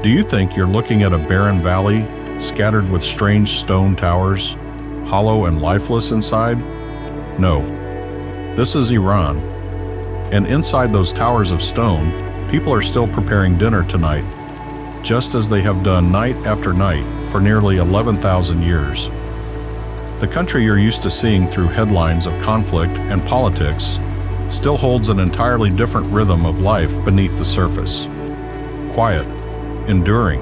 Do you think you're looking at a barren valley, scattered with strange stone towers, hollow and lifeless inside? No. This is Iran. And inside those towers of stone, people are still preparing dinner tonight, just as they have done night after night for nearly 11,000 years. The country you're used to seeing through headlines of conflict and politics still holds an entirely different rhythm of life beneath the surface. Quiet, enduring,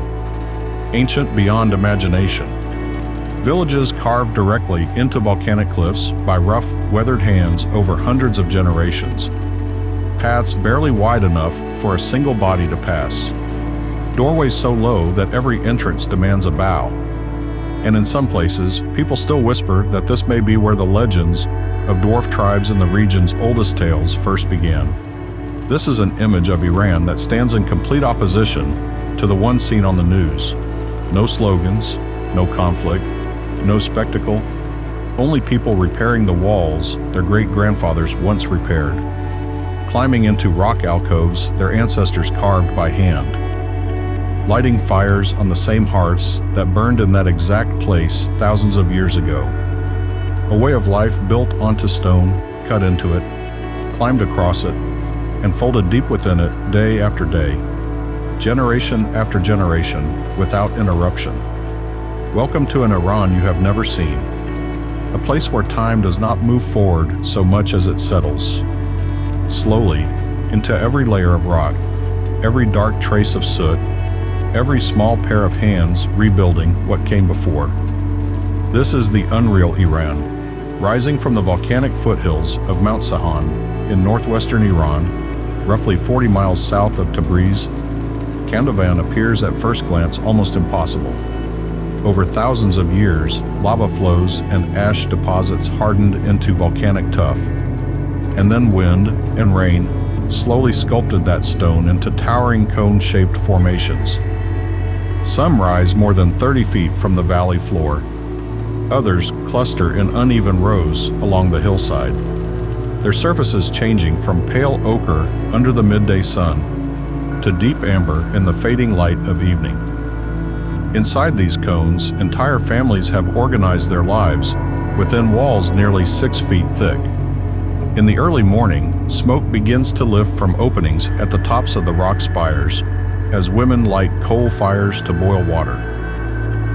ancient beyond imagination. Villages carved directly into volcanic cliffs by rough, weathered hands over hundreds of generations. Paths barely wide enough for a single body to pass. Doorways so low that every entrance demands a bow. And in some places, people still whisper that this may be where the legends of dwarf tribes in the region's oldest tales first began. This is an image of Iran that stands in complete opposition to the one seen on the news. No slogans, no conflict, no spectacle, only people repairing the walls their great-grandfathers once repaired, climbing into rock alcoves their ancestors carved by hand, lighting fires on the same hearths that burned in that exact place thousands of years ago. A way of life built onto stone, cut into it, climbed across it, and folded deep within it day after day, generation after generation, without interruption. Welcome to an Iran you have never seen, a place where time does not move forward so much as it settles, slowly, into every layer of rock, every dark trace of soot, every small pair of hands rebuilding what came before. This is the unreal Iran, rising from the volcanic foothills of Mount Sahan in northwestern Iran, roughly 40 miles south of Tabriz. Kandovan appears at first glance almost impossible. Over thousands of years, lava flows and ash deposits hardened into volcanic tuff, and then wind and rain slowly sculpted that stone into towering cone-shaped formations. Some rise more than 30 feet from the valley floor. Others cluster in uneven rows along the hillside, their surfaces changing from pale ochre under the midday sun to deep amber in the fading light of evening. Inside these cones, entire families have organized their lives within walls nearly 6 feet thick. In the early morning, smoke begins to lift from openings at the tops of the rock spires as women light coal fires to boil water.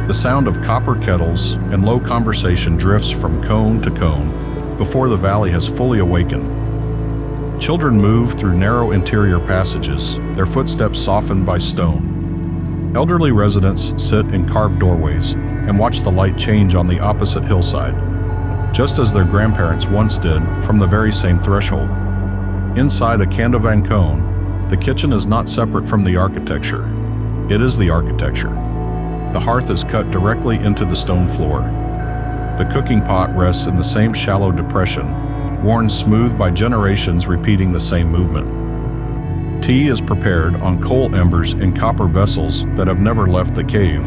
The sound of copper kettles and low conversation drifts from cone to cone before the valley has fully awakened. Children move through narrow interior passages, their footsteps softened by stone. Elderly residents sit in carved doorways and watch the light change on the opposite hillside, just as their grandparents once did from the very same threshold. Inside a Kandovan cone, the kitchen is not separate from the architecture. It is the architecture. The hearth is cut directly into the stone floor. The cooking pot rests in the same shallow depression, worn smooth by generations repeating the same movement. Tea is prepared on coal embers in copper vessels that have never left the cave,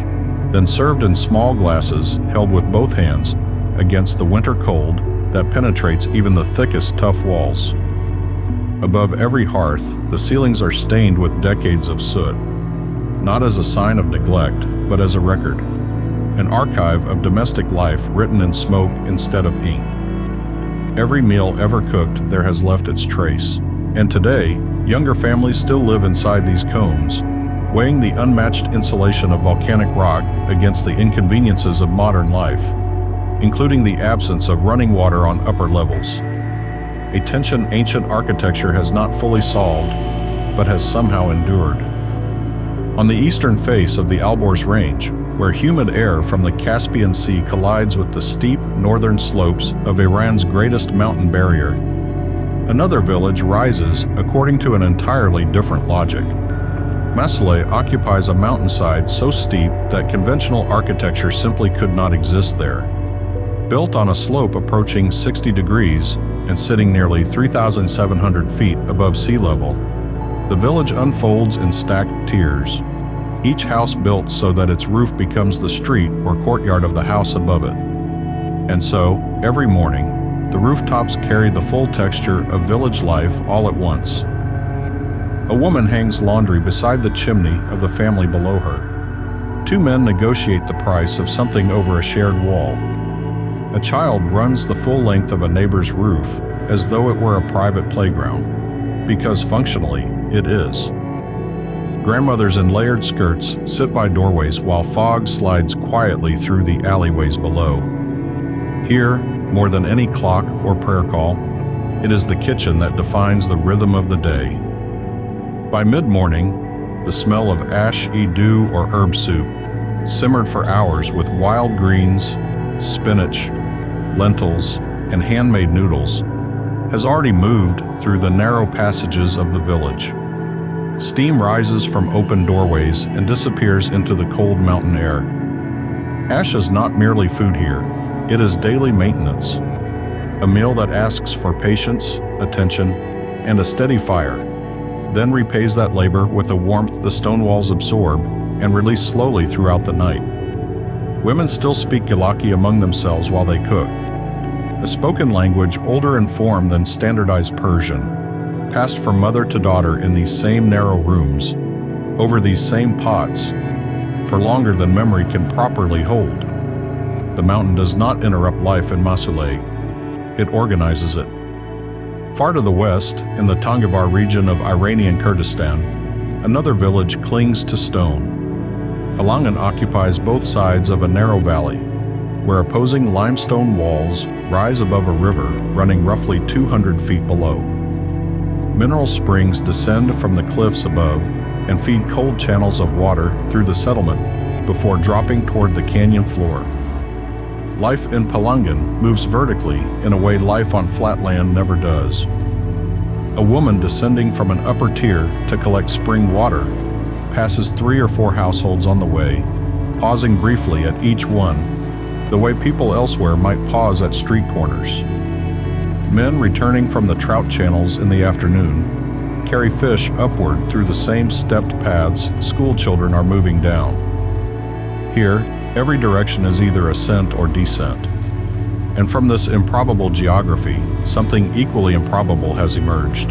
then served in small glasses held with both hands against the winter cold that penetrates even the thickest tough walls. Above every hearth, the ceilings are stained with decades of soot, not as a sign of neglect, but as a record, an archive of domestic life written in smoke instead of ink. Every meal ever cooked there has left its trace, and today, younger families still live inside these cones, weighing the unmatched insulation of volcanic rock against the inconveniences of modern life, including the absence of running water on upper levels. A tension ancient architecture has not fully solved, but has somehow endured. On the eastern face of the Alborz Range, where humid air from the Caspian Sea collides with the steep northern slopes of Iran's greatest mountain barrier, another village rises according to an entirely different logic. Masuleh occupies a mountainside so steep that conventional architecture simply could not exist there. Built on a slope approaching 60 degrees and sitting nearly 3,700 feet above sea level, the village unfolds in stacked tiers, each house built so that its roof becomes the street or courtyard of the house above it. And so, every morning, the rooftops carry the full texture of village life all at once. A woman hangs laundry beside the chimney of the family below her. Two men negotiate the price of something over a shared wall. A child runs the full length of a neighbor's roof as though it were a private playground, because functionally it is. Grandmothers in layered skirts sit by doorways while fog slides quietly through the alleyways below. Here, more than any clock or prayer call, it is the kitchen that defines the rhythm of the day. By mid-morning, the smell of ash-e-dew or herb soup, simmered for hours with wild greens, spinach, lentils, and handmade noodles, has already moved through the narrow passages of the village. Steam rises from open doorways and disappears into the cold mountain air. Ash is not merely food here, it is daily maintenance. A meal that asks for patience, attention, and a steady fire, then repays that labor with the warmth the stone walls absorb and release slowly throughout the night. Women still speak Gilaki among themselves while they cook, a spoken language older in form than standardized Persian, passed from mother to daughter in these same narrow rooms, over these same pots, for longer than memory can properly hold. The mountain does not interrupt life in Masuleh, it organizes it. Far to the west, in the Kandovan region of Iranian Kurdistan, another village clings to stone. Palangan occupies both sides of a narrow valley, where opposing limestone walls rise above a river running roughly 200 feet below. Mineral springs descend from the cliffs above and feed cold channels of water through the settlement before dropping toward the canyon floor. Life in Palangan moves vertically in a way life on flat land never does. A woman descending from an upper tier to collect spring water passes 3 or 4 households on the way, pausing briefly at each one, the way people elsewhere might pause at street corners. Men returning from the trout channels in the afternoon carry fish upward through the same stepped paths school children are moving down. Here, every direction is either ascent or descent. And from this improbable geography, something equally improbable has emerged.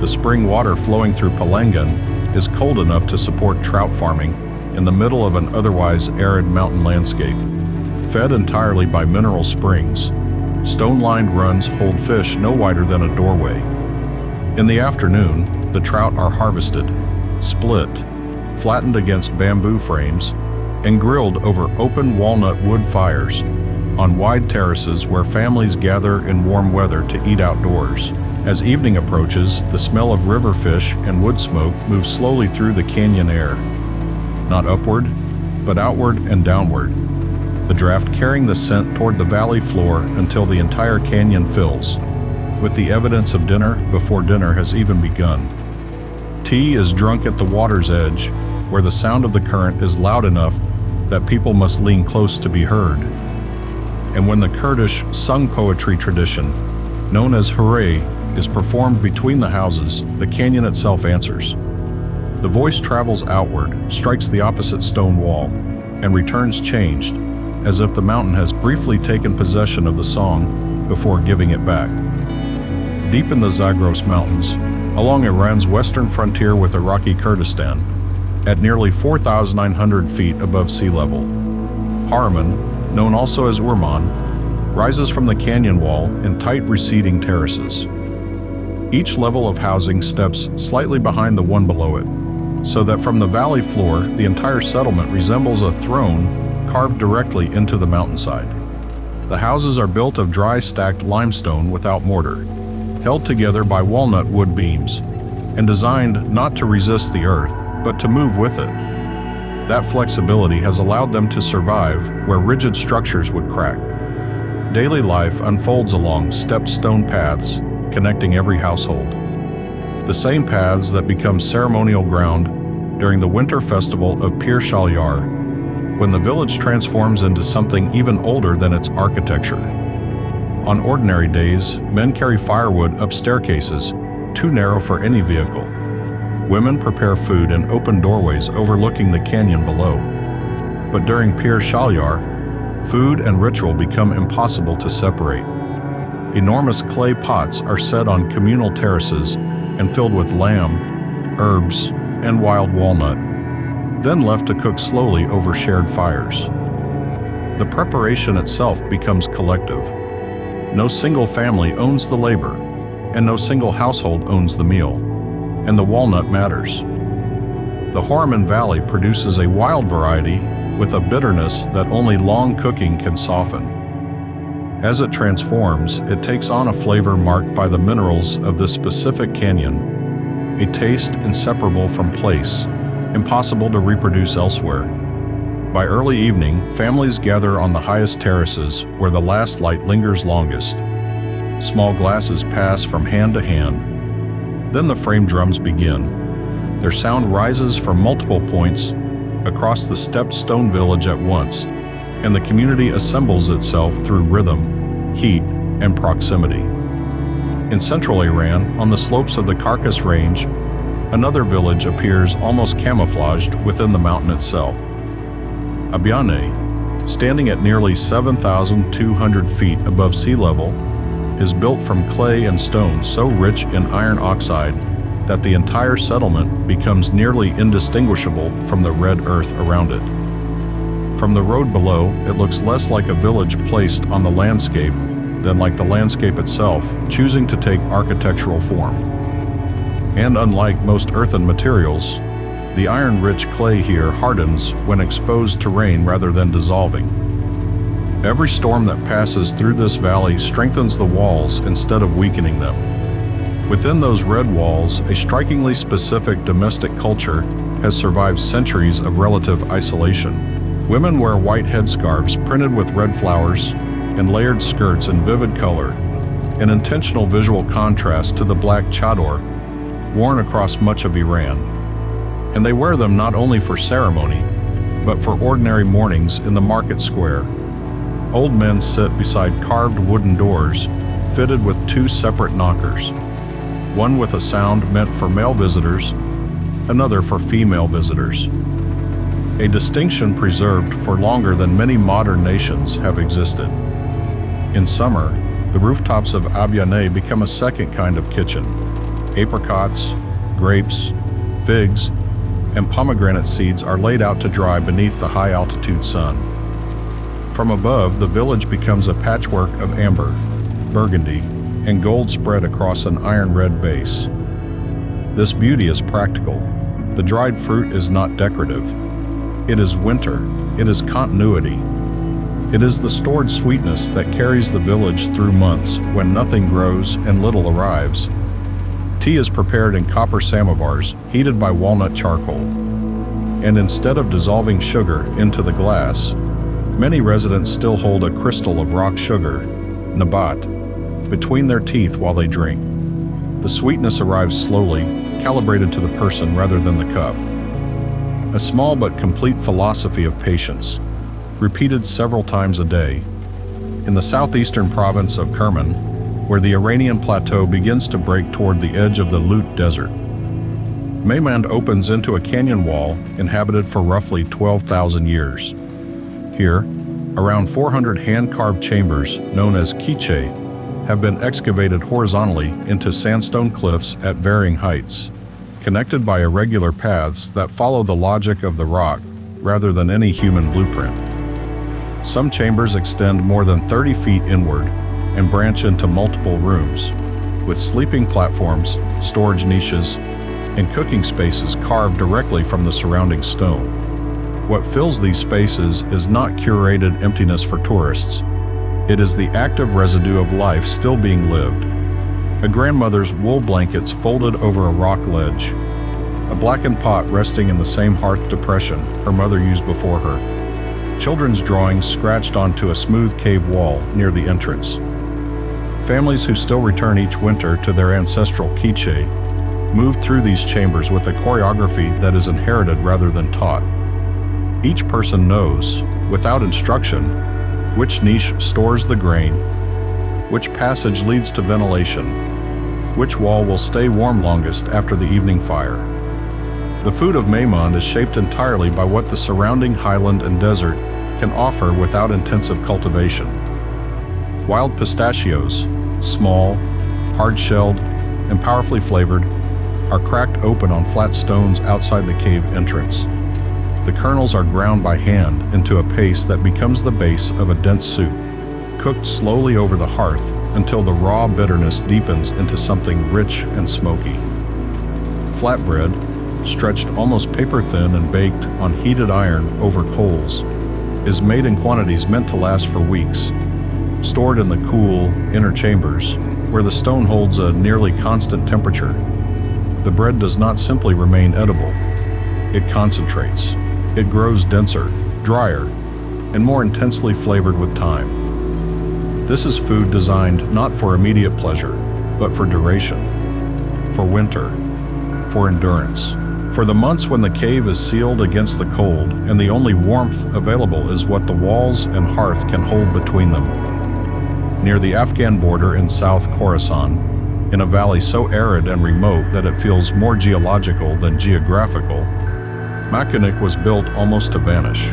The spring water flowing through Palangan is cold enough to support trout farming in the middle of an otherwise arid mountain landscape, fed entirely by mineral springs. Stone-lined runs hold fish no wider than a doorway. In the afternoon, the trout are harvested, split, flattened against bamboo frames, and grilled over open walnut wood fires on wide terraces where families gather in warm weather to eat outdoors. As evening approaches, the smell of river fish and wood smoke moves slowly through the canyon air, not upward, but outward and downward, the draft carrying the scent toward the valley floor until the entire canyon fills, with the evidence of dinner before dinner has even begun. Tea is drunk at the water's edge, where the sound of the current is loud enough that people must lean close to be heard. And when the Kurdish sung poetry tradition, known as hooray, is performed between the houses, the canyon itself answers. The voice travels outward, strikes the opposite stone wall, and returns changed, as if the mountain has briefly taken possession of the song before giving it back. Deep in the Zagros mountains, along Iran's western frontier with Iraqi Kurdistan, at nearly 4,900 feet above sea level, Uraman, known also as Uraman, rises from the canyon wall in tight receding terraces. Each level of housing steps slightly behind the one below it, so that from the valley floor, the entire settlement resembles a throne carved directly into the mountainside. The houses are built of dry stacked limestone without mortar, held together by walnut wood beams, and designed not to resist the earth, but to move with it. That flexibility has allowed them to survive where rigid structures would crack. Daily life unfolds along stepped stone paths connecting every household. The same paths that become ceremonial ground during the winter festival of Pir Shalyar, when the village transforms into something even older than its architecture. On ordinary days, men carry firewood up staircases, too narrow for any vehicle. Women prepare food in open doorways overlooking the canyon below. But during Pir Shalyar, food and ritual become impossible to separate. Enormous clay pots are set on communal terraces and filled with lamb, herbs, and wild walnut, then left to cook slowly over shared fires. The preparation itself becomes collective. No single family owns the labor, and no single household owns the meal, and the walnut matters. The Uraman Valley produces a wild variety with a bitterness that only long cooking can soften. As it transforms, it takes on a flavor marked by the minerals of this specific canyon, a taste inseparable from place, impossible to reproduce elsewhere. By early evening, families gather on the highest terraces where the last light lingers longest. Small glasses pass from hand to hand. Then the frame drums begin. Their sound rises from multiple points across the stepped stone village at once, and the community assembles itself through rhythm, heat, and proximity. In central Iran, on the slopes of the Carcass Range, another village appears almost camouflaged within the mountain itself. Abyaneh, standing at nearly 7,200 feet above sea level, is built from clay and stone so rich in iron oxide that the entire settlement becomes nearly indistinguishable from the red earth around it. From the road below, it looks less like a village placed on the landscape than like the landscape itself, choosing to take architectural form. And unlike most earthen materials, the iron-rich clay here hardens when exposed to rain rather than dissolving. Every storm that passes through this valley strengthens the walls instead of weakening them. Within those red walls, a strikingly specific domestic culture has survived centuries of relative isolation. Women wear white headscarves printed with red flowers and layered skirts in vivid color, an intentional visual contrast to the black chador worn across much of Iran. And they wear them not only for ceremony, but for ordinary mornings in the market square. Old men sit beside carved wooden doors fitted with two separate knockers, one with a sound meant for male visitors, another for female visitors. A distinction preserved for longer than many modern nations have existed. In summer, the rooftops of Abyaneh become a second kind of kitchen. Apricots, grapes, figs, and pomegranate seeds are laid out to dry beneath the high-altitude sun. From above, the village becomes a patchwork of amber, burgundy, and gold spread across an iron-red base. This beauty is practical. The dried fruit is not decorative. It is winter. It is continuity. It is the stored sweetness that carries the village through months when nothing grows and little arrives. Tea is prepared in copper samovars heated by walnut charcoal. And instead of dissolving sugar into the glass, many residents still hold a crystal of rock sugar, nabat, between their teeth while they drink. The sweetness arrives slowly, calibrated to the person rather than the cup. A small but complete philosophy of patience, repeated several times a day. In the southeastern province of Kerman, where the Iranian plateau begins to break toward the edge of the Lut Desert, Meymand opens into a canyon wall inhabited for roughly 12,000 years. Here, around 400 hand-carved chambers, known as quiche, have been excavated horizontally into sandstone cliffs at varying heights, connected by irregular paths that follow the logic of the rock rather than any human blueprint. Some chambers extend more than 30 feet inward and branch into multiple rooms, with sleeping platforms, storage niches, and cooking spaces carved directly from the surrounding stone. What fills these spaces is not curated emptiness for tourists. It is the active residue of life still being lived. A grandmother's wool blankets folded over a rock ledge, a blackened pot resting in the same hearth depression her mother used before her, children's drawings scratched onto a smooth cave wall near the entrance. Families who still return each winter to their ancestral quiche move through these chambers with a choreography that is inherited rather than taught. Each person knows, without instruction, which niche stores the grain, which passage leads to ventilation, which wall will stay warm longest after the evening fire. The food of Meymand is shaped entirely by what the surrounding highland and desert can offer without intensive cultivation. Wild pistachios, small, hard-shelled, and powerfully flavored, are cracked open on flat stones outside the cave entrance. The kernels are ground by hand into a paste that becomes the base of a dense soup, cooked slowly over the hearth until the raw bitterness deepens into something rich and smoky. Flatbread, stretched almost paper-thin and baked on heated iron over coals, is made in quantities meant to last for weeks, stored in the cool, inner chambers, where the stone holds a nearly constant temperature. The bread does not simply remain edible. It concentrates. It grows denser, drier, and more intensely flavored with time. This is food designed not for immediate pleasure, but for duration, for winter, for endurance, for the months when the cave is sealed against the cold and the only warmth available is what the walls and hearth can hold between them. Near the Afghan border in South Khorasan, in a valley so arid and remote that it feels more geological than geographical, Makhunik was built almost to vanish.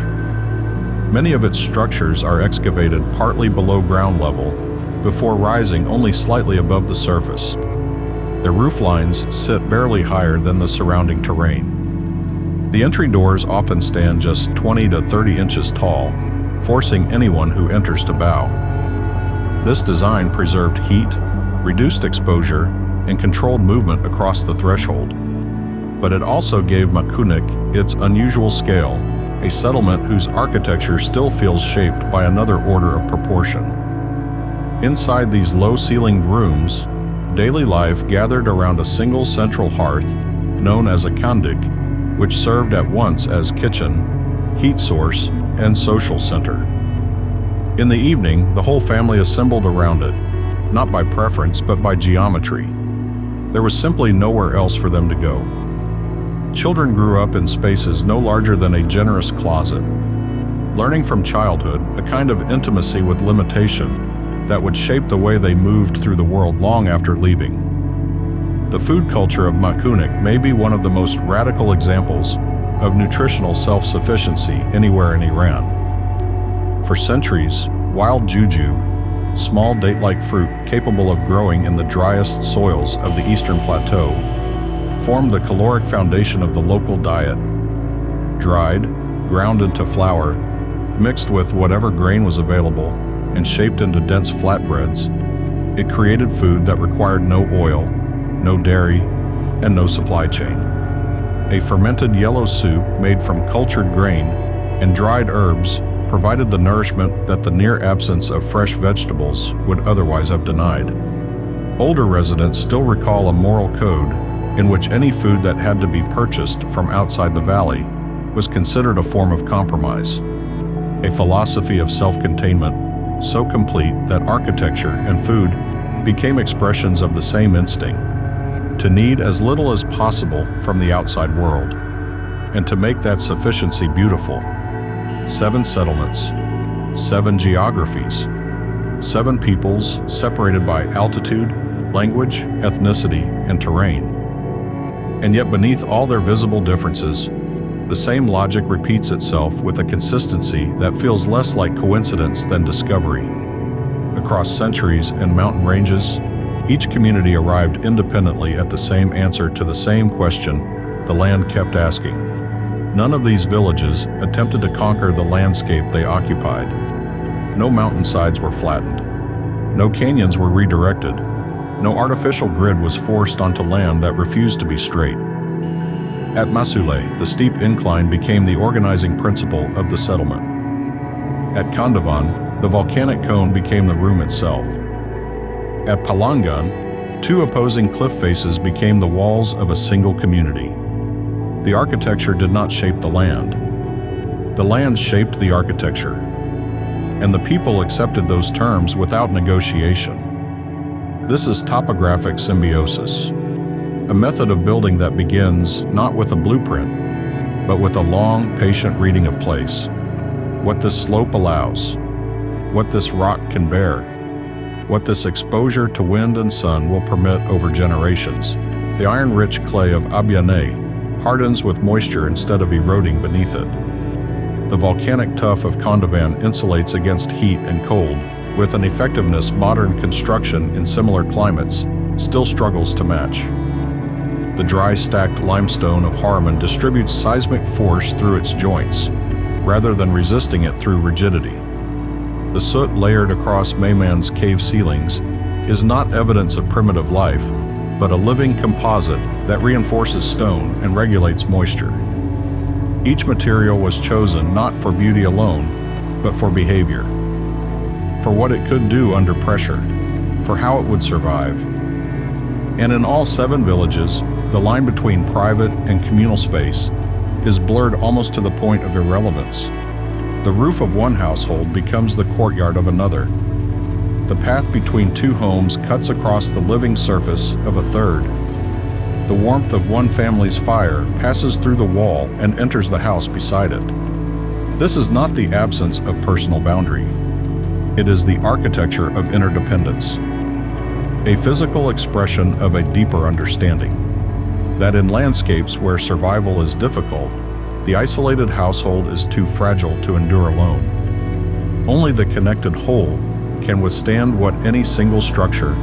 Many of its structures are excavated partly below ground level before rising only slightly above the surface. Their roof lines sit barely higher than the surrounding terrain. The entry doors often stand just 20 to 30 inches tall, forcing anyone who enters to bow. This design preserved heat, reduced exposure, and controlled movement across the threshold. But it also gave Makhunik its unusual scale, a settlement whose architecture still feels shaped by another order of proportion. Inside these low-ceilinged rooms, daily life gathered around a single central hearth, known as a kandik, which served at once as kitchen, heat source, and social center. In the evening, the whole family assembled around it, not by preference but by geometry. There was simply nowhere else for them to go. Children grew up in spaces no larger than a generous closet, learning from childhood a kind of intimacy with limitation that would shape the way they moved through the world long after leaving. The food culture of Makhunik may be one of the most radical examples of nutritional self-sufficiency anywhere in Iran. For centuries, wild jujube, small date-like fruit capable of growing in the driest soils of the eastern plateau, formed the caloric foundation of the local diet. Dried, ground into flour, mixed with whatever grain was available, and shaped into dense flatbreads, it created food that required no oil, no dairy, and no supply chain. A fermented yellow soup made from cultured grain and dried herbs provided the nourishment that the near absence of fresh vegetables would otherwise have denied. Older residents still recall a moral code in which any food that had to be purchased from outside the valley was considered a form of compromise, a philosophy of self-containment so complete that architecture and food became expressions of the same instinct, to need as little as possible from the outside world, and to make that sufficiency beautiful. 7 settlements, 7 geographies, 7 peoples separated by altitude, language, ethnicity, and terrain. And yet beneath all their visible differences, the same logic repeats itself with a consistency that feels less like coincidence than discovery. Across centuries and mountain ranges, each community arrived independently at the same answer to the same question the land kept asking. None of these villages attempted to conquer the landscape they occupied. No mountainsides were flattened. No canyons were redirected. No artificial grid was forced onto land that refused to be straight. At Masuleh, the steep incline became the organizing principle of the settlement. At Kandovan, the volcanic cone became the room itself. At Palangan, 2 opposing cliff faces became the walls of a single community. The architecture did not shape the land. The land shaped the architecture, and the people accepted those terms without negotiation. This is topographic symbiosis, a method of building that begins not with a blueprint, but with a long, patient reading of place. What this slope allows, what this rock can bear, what this exposure to wind and sun will permit over generations. The iron-rich clay of Abyaneh hardens with moisture instead of eroding beneath it. The volcanic tuff of Kandovan insulates against heat and cold with an effectiveness modern construction in similar climates still struggles to match. The dry stacked limestone of Uraman distributes seismic force through its joints, rather than resisting it through rigidity. The soot layered across Meymand's cave ceilings is not evidence of primitive life, but a living composite that reinforces stone and regulates moisture. Each material was chosen not for beauty alone, but for behavior, for what it could do under pressure, for how it would survive. And in all 7 villages, the line between private and communal space is blurred almost to the point of irrelevance. The roof of one household becomes the courtyard of another. The path between 2 homes cuts across the living surface of a third. The warmth of one family's fire passes through the wall and enters the house beside it. This is not the absence of personal boundary. It is the architecture of interdependence, a physical expression of a deeper understanding that in landscapes where survival is difficult, the isolated household is too fragile to endure alone. Only the connected whole can withstand what any single structure,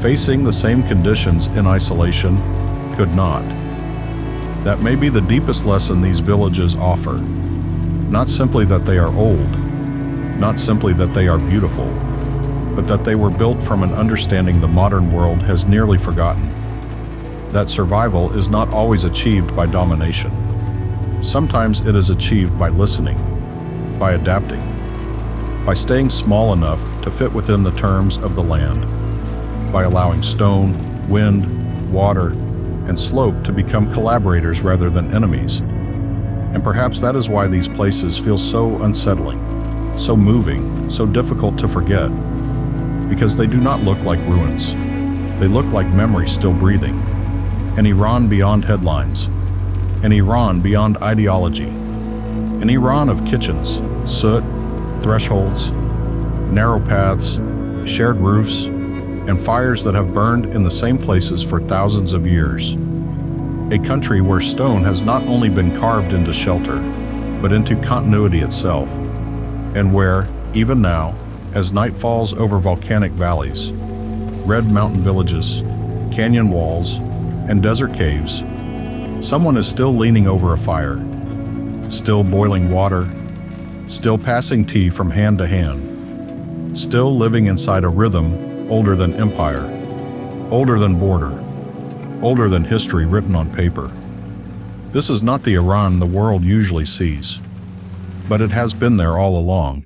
facing the same conditions in isolation, could not. That may be the deepest lesson these villages offer. Not simply that they are old, not simply that they are beautiful, but that they were built from an understanding the modern world has nearly forgotten. That survival is not always achieved by domination. Sometimes it is achieved by listening, by adapting, by staying small enough to fit within the terms of the land, by allowing stone, wind, water, and slope to become collaborators rather than enemies. And perhaps that is why these places feel so unsettling, so moving, so difficult to forget, because they do not look like ruins. They look like memory still breathing, an Iran beyond headlines, an Iran beyond ideology, an Iran of kitchens, soot, thresholds, narrow paths, shared roofs, and fires that have burned in the same places for thousands of years. A country where stone has not only been carved into shelter, but into continuity itself, and where, even now, as night falls over volcanic valleys, red mountain villages, canyon walls, and desert caves, someone is still leaning over a fire, still boiling water, still passing tea from hand to hand, still living inside a rhythm older than empire, older than border, older than history written on paper. This is not the Iran the world usually sees, but it has been there all along.